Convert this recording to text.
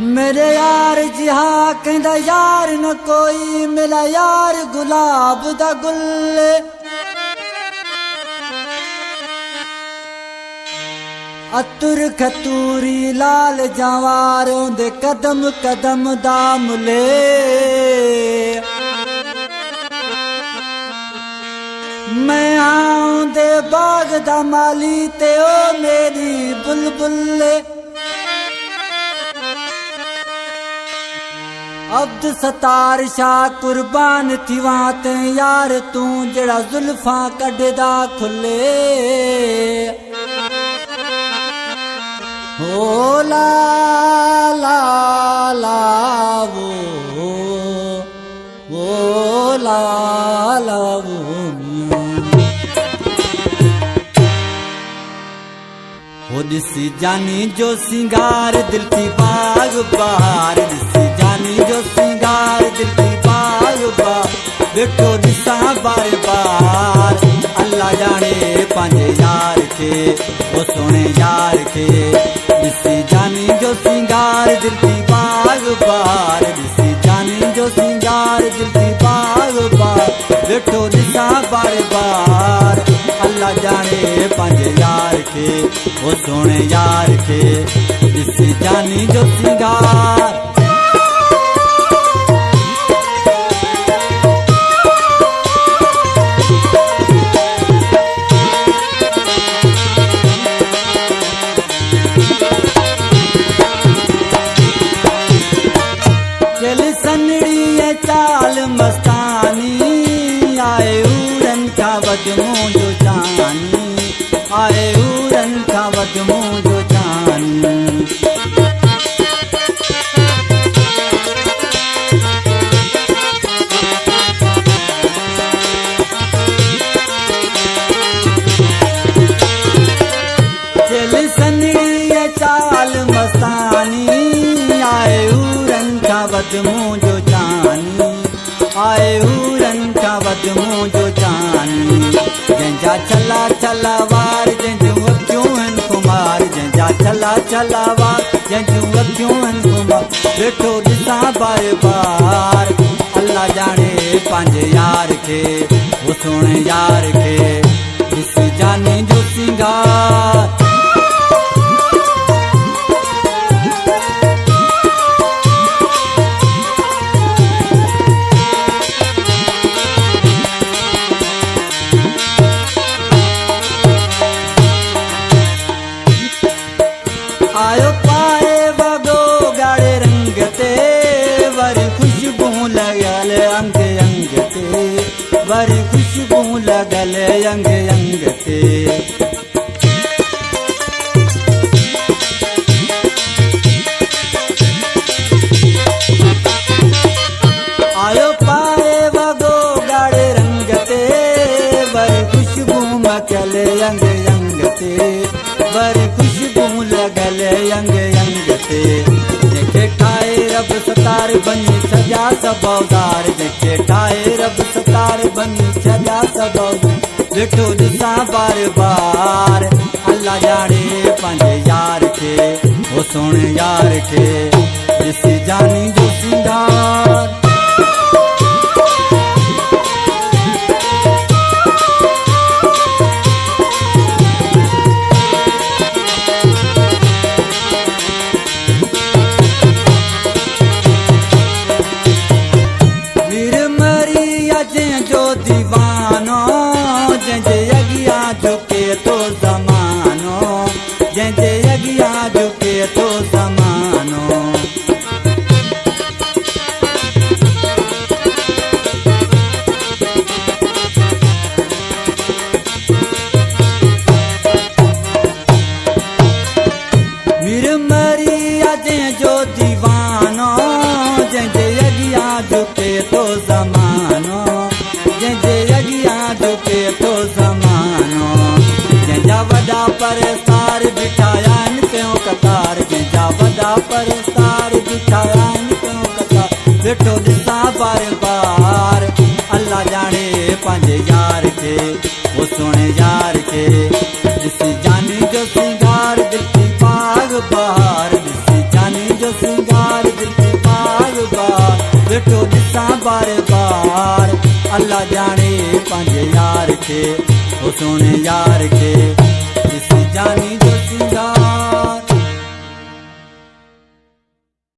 मेरे यार जिहा कहंदा यार न कोई मिला यार गुलाब दा गुल अतुर खतूरी लाल जवारों दे कदम कदम दा मुले मैं आऊं दे बाग दा माली ते ओ मेरी बुलबुल अब्द सतार शाह कुर्बान थीवा ते यार तू जड़ा जुल्फा कढदा खुले ओ ला ला ला वो ला ला वो हो दिसी जानी जो सिंगार दिल की बाग बार दिसी जानी जो सिंगार दिल की बाग बार बेटो दिसा बार बार अल्लाह जाने पंजे यार के वो सोने यार के दिसी जानी जो सिंगार दिल की बाग बार दिसी जानी जो सिंगार दिल की बाग बार बेटो दिसा बार बार अल्लाह जाने पंजे यार के वो सोने यार के दिसी जानी जो सिंगार चाल मस्तानी आए उड़न का वजमो जो जानी आए उड़न का वजमो जो जानी चल सनड़ी चाल मस्तानी आए उड़न का वजमो जो जानी आए उड़न का वजमो जो जानी जंजा चला चला वार जंजू अक्यूं कुमार जंजा चला चला वार जंजू अक्यूं कुमार बेटो दिसा बार बार अल्लाह जाने पंजे यार के वो सोने यार के दिस जानी जो सिंगार आयो पाए वगो गाड़े रंग ते वरी खुशबू लगल अंग अंग ते वरी खुशबू लगल अंग अंग ते आयो पाए वगो गाड़े रंग ते वरी खुशबू मचल अंग अंग ते वरी खुशबू लगल अंग अंग ते जेके ठाए रब सतार बनी सजा सबौदार जेके ठाए रब सतार बनी सजा सबौदार बेटो दिसा बार बार अल्लाह जाने पंजे यार के वो सोने यार के दिसी जानी जो सिंगार जो दीवानो जंजे अगिया झुके तो जमानो जंजे अगिया झुके तो जमानो मीर मरिया जो दीवानो जंजे अगिया झुके तो जमानो जंजे अगिया झुके तो जमानो जंजा वदा परस्तार बिठाया क्यों कतार जंजा वदा परस्तार बिठाया क्यों कतार बेटो दिसा बार बार अल्लाह जाने पंजे यार के वो सोने यार के दिसी जानी जो सिंगार दिल की बाग बहार दिसी जानी जो सिंगार वेठो ॾिसां बार बार। अल्लाह जाने पंहिंजे यार खे, ओ सोने यार खे ॾिसी जानी जो